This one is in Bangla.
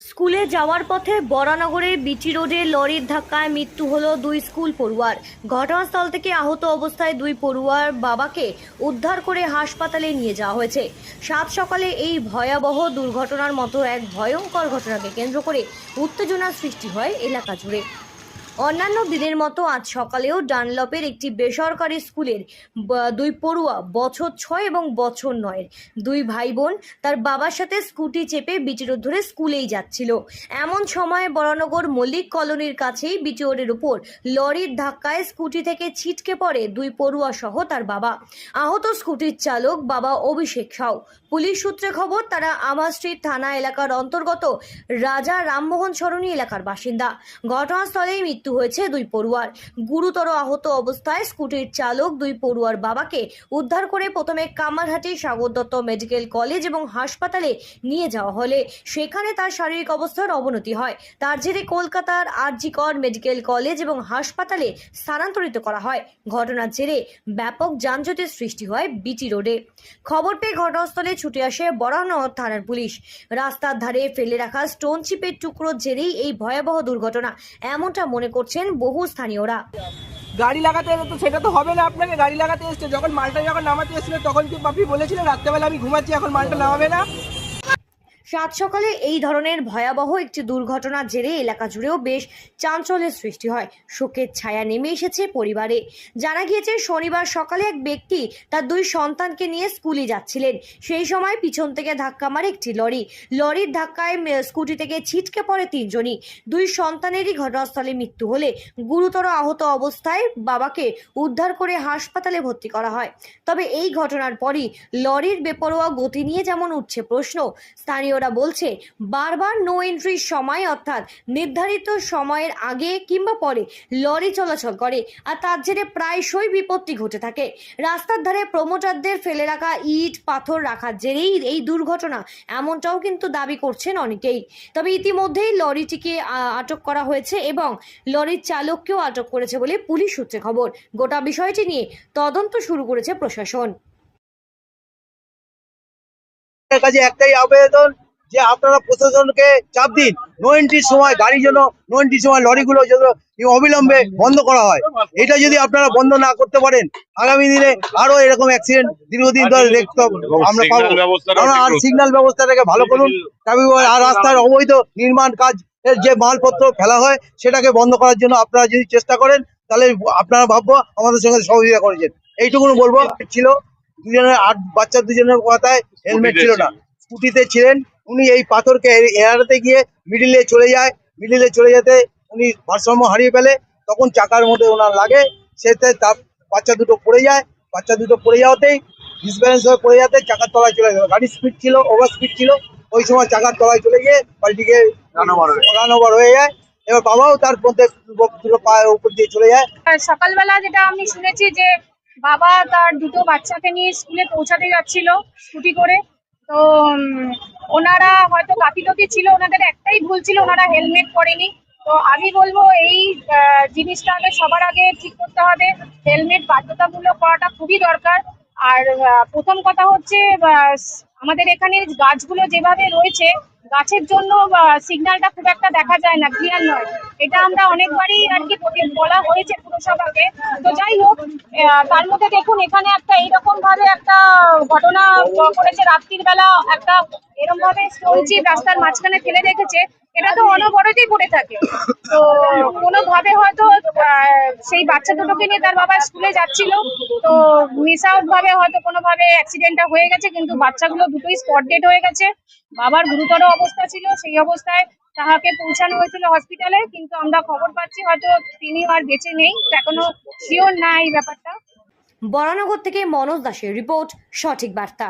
স্কুলে যাওয়ার পথে বরানগরের বিটি রোডে লরির ধাক্কায় মৃত্যু হলো দুই স্কুল পড়ুয়ার। ঘটনাস্থল থেকে আহত অবস্থায় দুই পড়ুয়ার বাবাকে উদ্ধার করে হাসপাতালে নিয়ে যাওয়া হয়েছে। সাত সকালে এই ভয়াবহ দুর্ঘটনার মতো এক ভয়ঙ্কর ঘটনাকে কেন্দ্র করে উত্তেজনার সৃষ্টি হয় এলাকা জুড়ে। অন্যান্য দিনের মতো আজ সকালেও ডানলপের একটি বেসরকারি স্কুলের দুই পড়ুয়া বছর 6 এবং বছর 9 দুই ভাই বোন তার বাবার সাথে স্কুটি চেপে বিটি রোড ধরে স্কুলেই যাচ্ছিল। এমন সময় বরানগর মল্লিক কলোনির কাছেই বিটি রোডের উপর লরির ধাক্কায় স্কুটি থেকে ছিটকে পড়ে দুই পড়ুয়া সহ তার বাবা। আহত স্কুটির চালক বাবা অভিষেক সাউ। পুলিশ সূত্রে খবর, তারা আমা স্ট্রিট থানা এলাকার অন্তর্গত রাজা রামমোহন সরণি এলাকার বাসিন্দা। ঘটনাস্থলেই মৃত্যু হয়েছে দুই পড়ুয়ার। গুরুতর আহত অবস্থায় স্কুটির চালক দুই পড়ুয়ার বাবাকে উদ্ধার করে প্রথমে কামারহাটি সাগর দত্ত মেডিকেল কলেজ এবং হাসপাতালে নিয়ে যাওয়া হলে সেখানে তার শারীরিক অবস্থার অবনতি হয়। তার জেরে কলকাতার আর.জি. কর মেডিকেল কলেজ এবং হাসপাতালে স্থানান্তরিত করা হয়। ঘটনার জেরে ব্যাপক যানজটের সৃষ্টি হয় বিটি রোডে। খবর পেয়ে ঘটনাস্থলে ছুটে আসে বরানগর থানার পুলিশ। রাস্তার ধারে ফেলে রাখা স্টোন চিপের টুকরোর জেরেই এই ভয়াবহ দুর্ঘটনা, এমনটা মনে করছেন বহু স্থানীয়রা। গাড়ি লাগাতে এলে তো সেটা তো হবে না, আপনাকে গাড়ি লাগাতে এসছে যখন মালটা যখন নামাতে এসেছিল তখন কি আপনি বলেছিলেন রাত্রেবেলা আমি ঘুমাচ্ছি এখন মালটা নামাবে না? সাত সকালে এই ধরনের ভয়াবহ একটি দুর্ঘটনার জেরে এলাকা জুড়েও বেশ চাঞ্চল্যের সৃষ্টি হয়। শোকের ছায়া নেমে এসেছে পরিবারে। জানা গিয়েছে শনিবার সকালে এক ব্যক্তি তার দুই সন্তানকে নিয়ে স্কুলে যাচ্ছিলেন। সেই সময় পিছন থেকে ধাক্কা মারে একটি লরি। লরির ধাক্কায় স্কুটি থেকে ছিটকে পড়ে তিনজনই। দুই সন্তানেরই ঘটনাস্থলে মৃত্যু হলে গুরুতর আহত অবস্থায় বাবাকে উদ্ধার করে হাসপাতালে ভর্তি করা হয়। তবে এই ঘটনার পরই লরির বেপরোয়া গতি নিয়ে যেমন উঠছে প্রশ্ন, স্থানীয় বলছে বারবার নো এন্ট্রির সময় অর্থাৎ নির্ধারিত সময়ের আগে কিংবা পরে লরি চলাচল করে, আর তার জেরে প্রায়শই বিপত্তি ঘটে থাকে। রাস্তার ধারে প্রমোটারদের ফেলে রাখা ইট পাথর রাখার জেরেই এই দুর্ঘটনা, এমনটাও কিন্তু দাবি করছেন অনেকেই। তবে ইতিমধ্যেই লরিটিকে আটক করা হয়েছে এবং লরির চালককেও আটক করেছে বলে পুলিশ সূত্রে খবর। গোটা বিষয়টি নিয়ে তদন্ত শুরু করেছে প্রশাসন। কাছে একটাই আবেদন যে আপনারা প্রশাসনকে চাপ দিন, নো এন্ট্রির সময় গাড়ির জন্য, নো এন্ট্রির সময় লরিগুলো যেন অবিলম্বে বন্ধ করা হয়। এটা যদি আপনারা বন্ধ না করতে পারেন আগামী দিনে আরো এরকম অ্যাক্সিডেন্ট দীর্ঘদিন ধরে দেখতে আমরা পাবো। আর সিগন্যাল ব্যবস্থাটাকে ভালো করুন, আর রাস্তার অবৈধ নির্মাণ কাজ এর যে মালপত্র ফেলা হয় সেটাকে বন্ধ করার জন্য আপনারা যদি চেষ্টা করেন তাহলে আপনারা ভাববো আমাদের সঙ্গে সহযোগিতা করেছেন। এইটুকু বলবো। ছিল দুজনের বাচ্চা দুজনের কথায় হেলমেট ছিল না, স্কুটিতে ছিলেন উনি। এই পাথরকে এড়াতে গিয়ে মিডিলে চলে যেতে উনি ভারসাম্য হারিয়ে ফেলে, তখন চাকার মধ্যে ওনার লাগে, সেতে তার বাচ্চা দুটো পড়ে যাওয়াতেই ডিসব্যালেন্স হয়ে পড়ে যাতে চাকার তলায় চলে গেল। গাড়ির স্পিড ছিল, ওভার স্পিড ছিল, ওই সময় চাকার তলায় চলে গিয়ে বাড়িটিকে রান ওভার হয়ে যায়। এবার বাবাও তার মধ্যে দুটো পায়ের উপর দিয়ে চলে যায়। সকালবেলা যেটা আমি শুনেছি যে বাবা তার দুটো বাচ্চাকে নিয়ে স্কুলে পৌঁছাতে যাচ্ছিল স্কুটি করে। তো ওনারা হয়তো গাফিলতি ছিল, ওনাদের একটাই ভুল ছিল, ওনারা হেলমেট পরেনি। তো আমি বলবো এই জিনিসটা আগে সবার আগে ঠিক করতে হবে, হেলমেট বাধ্যতামূলক করাটা খুবই দরকার। আর প্রথম কথা হচ্ছে আমাদের এখানে গাছগুলো যেভাবে রয়েছে, গাছের জন্য সিগন্যালটা খুব একটা দেখা যায় না, ক্লিয়ার নয়। এটা আমরা অনেকবারই আর কি বলা হয়েছে পুরসভাকে। তো যাই হোক, তার মধ্যে দেখুন এখানে একটা এইরকম ভাবে একটা ঘটনা করেছে, রাত্রির বেলা একটা এরকম ভাবে স্টোনচিপ রাস্তার মাঝখানে ফেলে রেখেছে। এটা তো অনবরতই পড়ে থাকে। তো কোনোভাবে হয়তো সেই বাচ্চা দুটোকে নিয়ে তার বাবা স্কুলে যাচ্ছিল, তো মিস আউট ভাবে হয়তো কোনোভাবে অ্যাক্সিডেন্টটা হয়ে গেছে, কিন্তু বাচ্চাগুলো দুটোই স্পট ডেড হয়ে গেছে। বাবার গুরুতর অবস্থা ছিল, সেই অবস্থায় তাহাকে পৌঁছানো হয়েছিল হসপিটালে, কিন্তু আমরা খবর পাচ্ছি হয়তো তিনি আর বেঁচে নেই, এখনো শিওর না এই ব্যাপারটা। বরানগর থেকে মনোজ দাসের রিপোর্ট, সঠিক বার্তা।